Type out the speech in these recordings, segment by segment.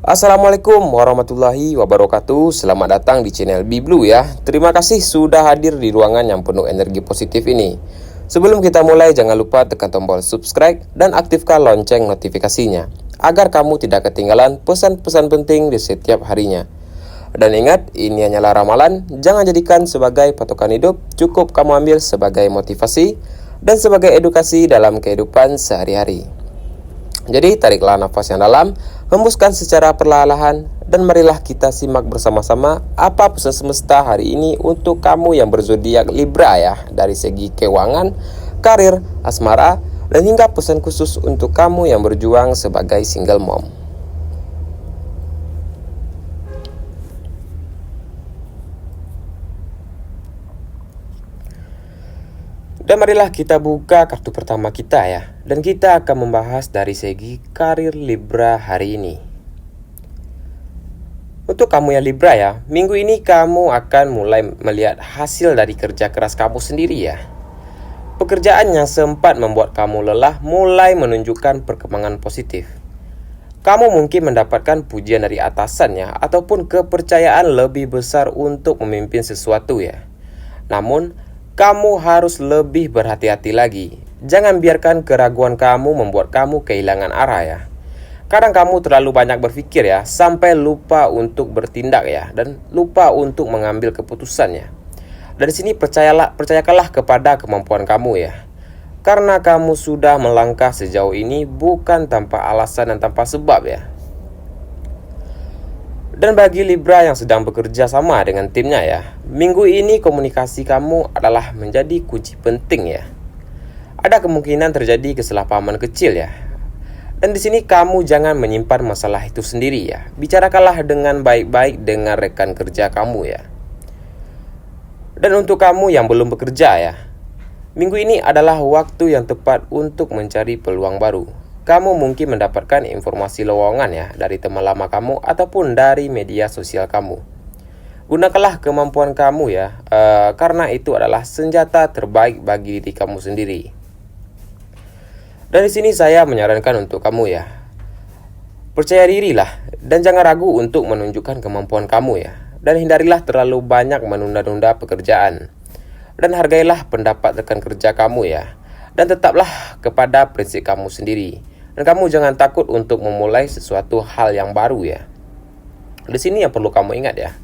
Assalamualaikum warahmatullahi wabarakatuh. Selamat datang di channel Biblu ya. Terima kasih sudah hadir di ruangan yang penuh energi positif ini. Sebelum kita mulai, jangan lupa tekan tombol subscribe dan aktifkan lonceng notifikasinya agar kamu tidak ketinggalan pesan-pesan penting di setiap harinya. Dan ingat, ini hanyalah ramalan, jangan jadikan sebagai patokan hidup, cukup kamu ambil sebagai motivasi dan sebagai edukasi dalam kehidupan sehari-hari. Jadi tariklah nafas yang dalam, hembuskan secara perlahan-lahan, dan marilah kita simak bersama-sama apa pesan semesta hari ini untuk kamu yang berzodiak Libra ya, dari segi keuangan, karir, asmara, dan hingga pesan khusus untuk kamu yang berjuang sebagai single mom. Dan marilah kita buka kartu pertama kita ya. Dan kita akan membahas dari segi karir Libra hari ini. Untuk kamu yang Libra ya, minggu ini kamu akan mulai melihat hasil dari kerja keras kamu sendiri ya. Pekerjaan yang sempat membuat kamu lelah mulai menunjukkan perkembangan positif. Kamu mungkin mendapatkan pujian dari atasan ya, ataupun kepercayaan lebih besar untuk memimpin sesuatu ya. Namun, kamu harus lebih berhati-hati lagi. Jangan biarkan keraguan kamu membuat kamu kehilangan arah ya. Kadang kamu terlalu banyak berpikir ya, sampai lupa untuk bertindak ya, dan lupa untuk mengambil keputusan ya. Dari sini percayakanlah kepada kemampuan kamu ya. Karena kamu sudah melangkah sejauh ini bukan tanpa alasan dan tanpa sebab ya. Dan bagi Libra yang sedang bekerja sama dengan timnya ya, minggu ini komunikasi kamu adalah menjadi kunci penting ya. Ada kemungkinan terjadi kesalahpahaman kecil ya. Dan di sini kamu jangan menyimpan masalah itu sendiri ya. Bicarakanlah dengan baik-baik dengan rekan kerja kamu ya. Dan untuk kamu yang belum bekerja ya, minggu ini adalah waktu yang tepat untuk mencari peluang baru. Kamu mungkin mendapatkan informasi lowongan ya dari teman lama kamu ataupun dari media sosial kamu. Gunakanlah kemampuan kamu ya, karena itu adalah senjata terbaik bagi diri kamu sendiri. Dan di sini saya menyarankan untuk kamu ya, percaya dirilah dan jangan ragu untuk menunjukkan kemampuan kamu ya. Dan hindarilah terlalu banyak menunda-nunda pekerjaan. Dan hargailah pendapat rekan kerja kamu ya. Dan tetaplah kepada prinsip kamu sendiri. Dan kamu jangan takut untuk memulai sesuatu hal yang baru ya. Di sini yang perlu kamu ingat ya,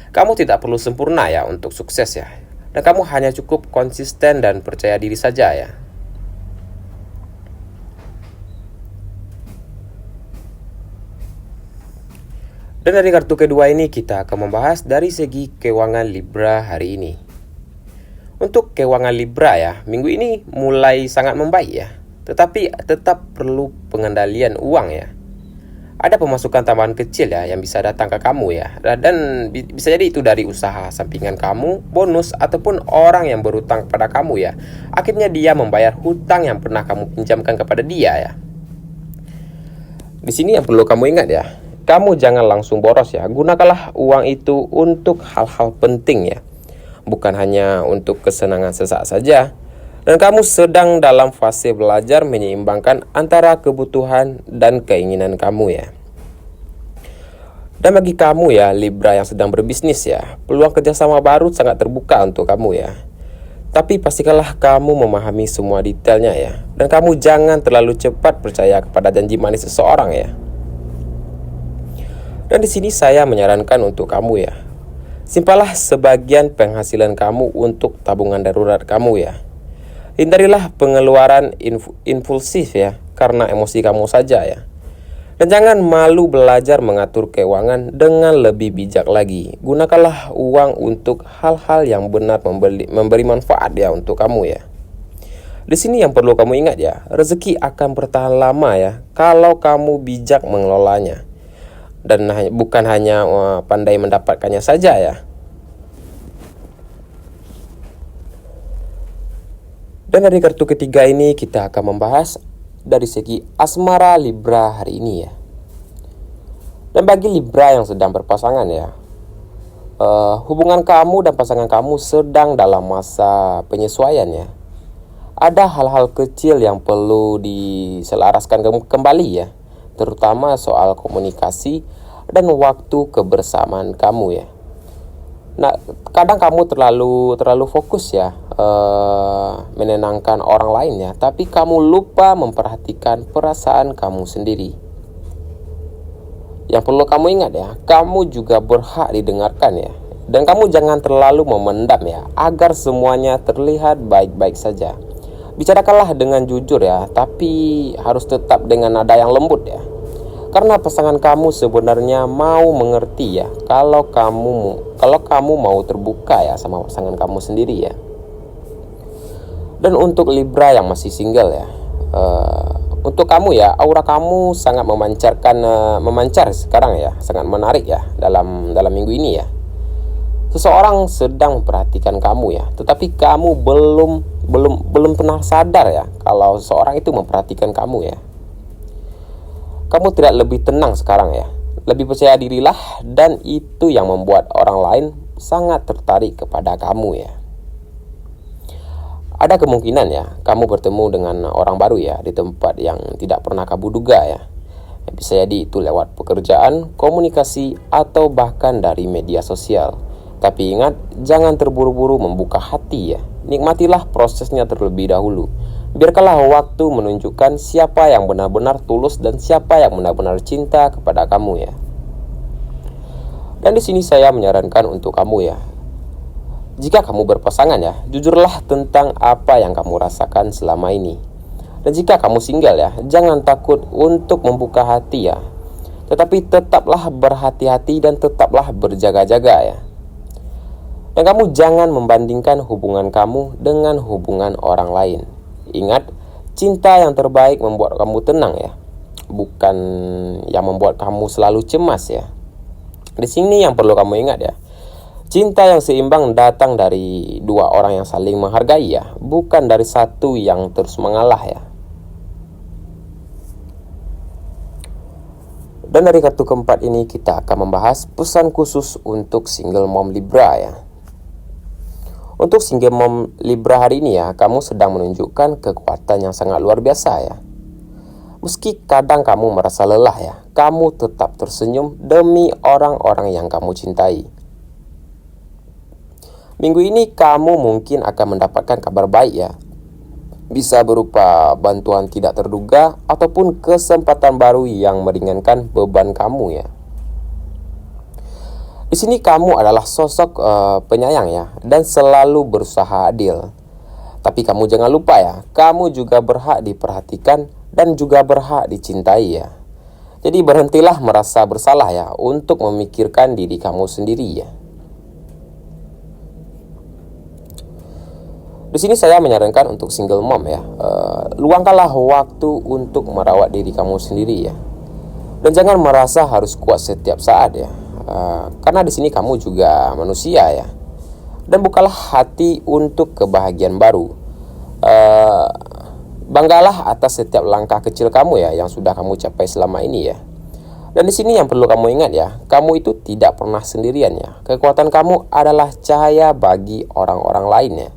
kamu tidak perlu sempurna ya untuk sukses ya. Dan kamu hanya cukup konsisten dan percaya diri saja ya. Dan dari kartu kedua ini kita akan membahas dari segi keuangan Libra hari ini. Untuk keuangan Libra ya, minggu ini mulai sangat membaik ya. Tetapi tetap perlu pengendalian uang ya. Ada pemasukan tambahan kecil ya yang bisa datang ke kamu ya. Dan bisa jadi itu dari usaha sampingan kamu, bonus, ataupun orang yang berhutang kepada kamu ya. Akhirnya dia membayar hutang yang pernah kamu pinjamkan kepada dia ya. Di sini yang perlu kamu ingat ya, kamu jangan langsung boros ya. Gunakanlah uang itu untuk hal-hal penting ya. Bukan hanya untuk kesenangan sesaat saja. Dan kamu sedang dalam fase belajar menyeimbangkan antara kebutuhan dan keinginan kamu ya. Dan bagi kamu ya Libra yang sedang berbisnis ya, peluang kerjasama baru sangat terbuka untuk kamu ya. Tapi pastikanlah kamu memahami semua detailnya ya. Dan kamu jangan terlalu cepat percaya kepada janji manis seseorang ya. Dan di sini saya menyarankan untuk kamu ya, simpanlah sebagian penghasilan kamu untuk tabungan darurat kamu ya. Hindarilah pengeluaran impulsif ya, karena emosi kamu saja ya. Dan jangan malu belajar mengatur keuangan dengan lebih bijak lagi. Gunakanlah uang untuk hal-hal yang benar memberi manfaat ya untuk kamu ya. Di sini yang perlu kamu ingat ya, rezeki akan bertahan lama ya kalau kamu bijak mengelolanya. Dan bukan hanya pandai mendapatkannya saja ya. Dan dari kartu ketiga ini kita akan membahas dari segi asmara Libra hari ini ya. Dan bagi Libra yang sedang berpasangan ya, hubungan kamu dan pasangan kamu sedang dalam masa penyesuaian ya. Ada hal-hal kecil yang perlu diselaraskan kembali ya, terutama soal komunikasi dan waktu kebersamaan kamu ya. Nah, kadang kamu terlalu fokus ya menenangkan orang lain ya, tapi kamu lupa memperhatikan perasaan kamu sendiri. Yang perlu kamu ingat ya, kamu juga berhak didengarkan ya. Dan kamu jangan terlalu memendam ya, agar semuanya terlihat baik-baik saja. Bicarakanlah dengan jujur ya, tapi harus tetap dengan nada yang lembut ya. Karena pasangan kamu sebenarnya mau mengerti ya, kalau kamu mau terbuka ya sama pasangan kamu sendiri ya. Dan untuk Libra yang masih single ya, untuk kamu ya, aura kamu sangat memancar sekarang ya, sangat menarik ya dalam minggu ini ya. Seseorang sedang memperhatikan kamu ya, tetapi kamu belum pernah sadar ya kalau seseorang itu memperhatikan kamu ya. Kamu tidak lebih tenang sekarang ya, lebih percaya dirilah, dan itu yang membuat orang lain sangat tertarik kepada kamu ya. Ada kemungkinan ya kamu bertemu dengan orang baru ya di tempat yang tidak pernah kamu duga ya. Bisa jadi itu lewat pekerjaan, komunikasi, atau bahkan dari media sosial. Tapi ingat, jangan terburu-buru membuka hati ya. Nikmatilah prosesnya terlebih dahulu. Biarkanlah waktu menunjukkan siapa yang benar-benar tulus dan siapa yang benar-benar cinta kepada kamu ya. Dan di sini saya menyarankan untuk kamu ya, jika kamu berpasangan ya, jujurlah tentang apa yang kamu rasakan selama ini. Dan jika kamu single ya, jangan takut untuk membuka hati ya. Tetapi tetaplah berhati-hati dan tetaplah berjaga-jaga ya. Dan kamu jangan membandingkan hubungan kamu dengan hubungan orang lain. Ingat, cinta yang terbaik membuat kamu tenang ya, bukan yang membuat kamu selalu cemas ya. Di sini yang perlu kamu ingat ya, cinta yang seimbang datang dari dua orang yang saling menghargai ya, bukan dari satu yang terus mengalah ya. Dan dari kartu keempat ini kita akan membahas pesan khusus untuk single mom Libra ya. Untuk single mom Libra hari ini ya, kamu sedang menunjukkan kekuatan yang sangat luar biasa ya. Meski kadang kamu merasa lelah ya, kamu tetap tersenyum demi orang-orang yang kamu cintai. Minggu ini kamu mungkin akan mendapatkan kabar baik ya. Bisa berupa bantuan tidak terduga ataupun kesempatan baru yang meringankan beban kamu ya. Di sini kamu adalah sosok penyayang ya, dan selalu berusaha adil. Tapi kamu jangan lupa ya, kamu juga berhak diperhatikan dan juga berhak dicintai ya. Jadi berhentilah merasa bersalah ya untuk memikirkan diri kamu sendiri ya. Di sini saya menyarankan untuk single mom ya, luangkanlah waktu untuk merawat diri kamu sendiri ya. Dan jangan merasa harus kuat setiap saat ya. Karena di sini kamu juga manusia ya. Dan bukalah hati untuk kebahagiaan baru. Banggalah atas setiap langkah kecil kamu ya yang sudah kamu capai selama ini ya. Dan di sini yang perlu kamu ingat ya, kamu itu tidak pernah sendirian ya. Kekuatan kamu adalah cahaya bagi orang-orang lain ya.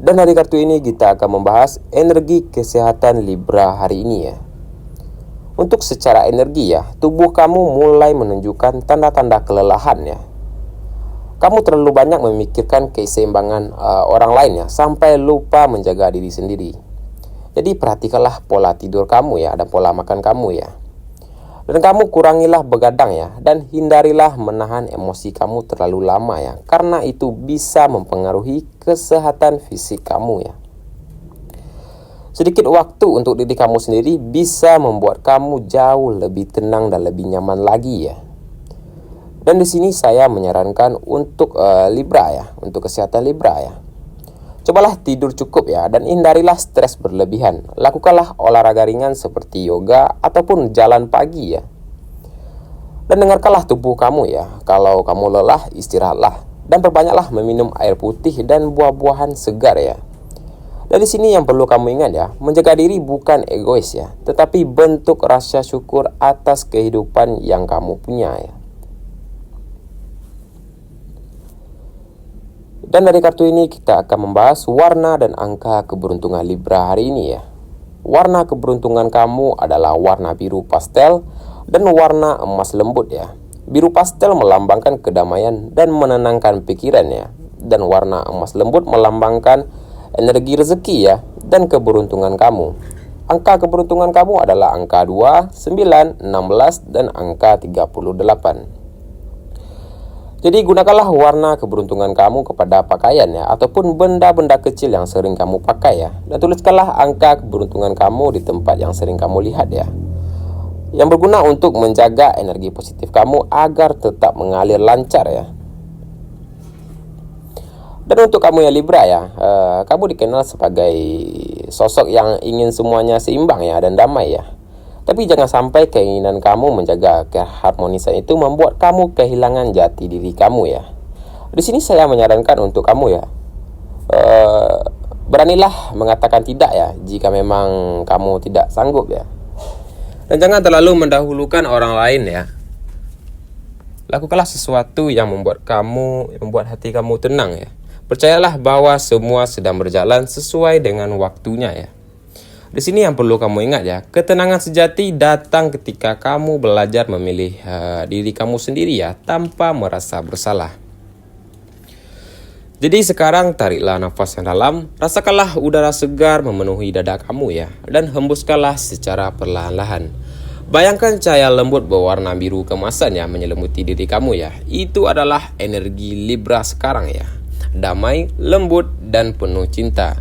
Dan dari kartu ini kita akan membahas energi kesehatan Libra hari ini ya. Untuk secara energi ya, tubuh kamu mulai menunjukkan tanda-tanda kelelahan ya. Kamu terlalu banyak memikirkan keseimbangan orang lain ya, sampai lupa menjaga diri sendiri. Jadi perhatikanlah pola tidur kamu ya, dan pola makan kamu ya. Dan kamu kurangilah begadang ya, dan hindarilah menahan emosi kamu terlalu lama ya, karena itu bisa mempengaruhi kesehatan fisik kamu ya. Sedikit waktu untuk diri kamu sendiri bisa membuat kamu jauh lebih tenang dan lebih nyaman lagi ya. Dan di sini saya menyarankan untuk Libra ya, untuk kesehatan Libra ya. Cobalah tidur cukup ya, dan hindarilah stres berlebihan. Lakukanlah olahraga ringan seperti yoga ataupun jalan pagi ya. Dan dengarkanlah tubuh kamu ya. Kalau kamu lelah, istirahatlah, dan perbanyaklah meminum air putih dan buah-buahan segar ya. Dan di sini yang perlu kamu ingat ya, menjaga diri bukan egois ya, tetapi bentuk rasa syukur atas kehidupan yang kamu punya ya. Dan dari kartu ini kita akan membahas warna dan angka keberuntungan Libra hari ini ya. Warna keberuntungan kamu adalah warna biru pastel dan warna emas lembut ya. Biru pastel melambangkan kedamaian dan menenangkan pikiran ya. Dan warna emas lembut melambangkan energi rezeki ya dan keberuntungan kamu. Angka keberuntungan kamu adalah angka 2, 9, 16 dan angka 38. Jadi gunakanlah warna keberuntungan kamu kepada pakaian ya, ataupun benda-benda kecil yang sering kamu pakai ya. Dan tuliskanlah angka keberuntungan kamu di tempat yang sering kamu lihat ya, yang berguna untuk menjaga energi positif kamu agar tetap mengalir lancar ya. Dan untuk kamu yang Libra ya, kamu dikenal sebagai sosok yang ingin semuanya seimbang ya dan damai ya. Tapi jangan sampai keinginan kamu menjaga keharmonisan itu membuat kamu kehilangan jati diri kamu ya. Di sini saya menyarankan untuk kamu ya, beranilah mengatakan tidak ya jika memang kamu tidak sanggup ya. Dan jangan terlalu mendahulukan orang lain ya. Lakukanlah sesuatu yang membuat hati kamu tenang ya. Percayalah bahwa semua sedang berjalan sesuai dengan waktunya ya. Di sini yang perlu kamu ingat ya, ketenangan sejati datang ketika kamu belajar memilih diri kamu sendiri ya, tanpa merasa bersalah. Jadi sekarang tariklah nafas yang dalam, rasakanlah udara segar memenuhi dada kamu ya, dan hembuskanlah secara perlahan-lahan. Bayangkan cahaya lembut berwarna biru keemasan ya menyelimuti diri kamu ya. Itu adalah energi Libra sekarang ya. Damai, lembut, dan penuh cinta.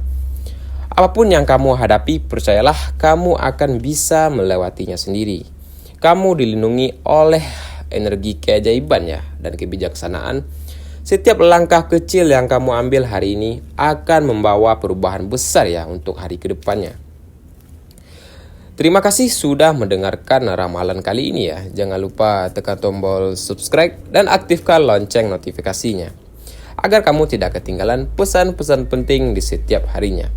Apapun yang kamu hadapi, percayalah kamu akan bisa melewatinya sendiri. Kamu dilindungi oleh energi keajaiban ya dan kebijaksanaan. Setiap langkah kecil yang kamu ambil hari ini akan membawa perubahan besar ya untuk hari kedepannya. Terima kasih sudah mendengarkan ramalan kali ini ya. Jangan lupa tekan tombol subscribe dan aktifkan lonceng notifikasinya, agar kamu tidak ketinggalan pesan-pesan penting di setiap harinya.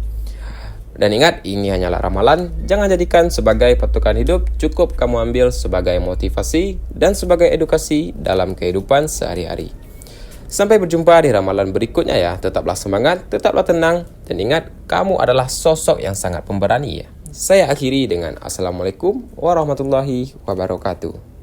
Dan ingat, ini hanyalah ramalan, jangan jadikan sebagai patokan hidup, cukup kamu ambil sebagai motivasi dan sebagai edukasi dalam kehidupan sehari-hari. Sampai berjumpa di ramalan berikutnya ya, tetaplah semangat, tetaplah tenang, dan ingat, kamu adalah sosok yang sangat pemberani ya. Saya akhiri dengan Assalamualaikum warahmatullahi wabarakatuh.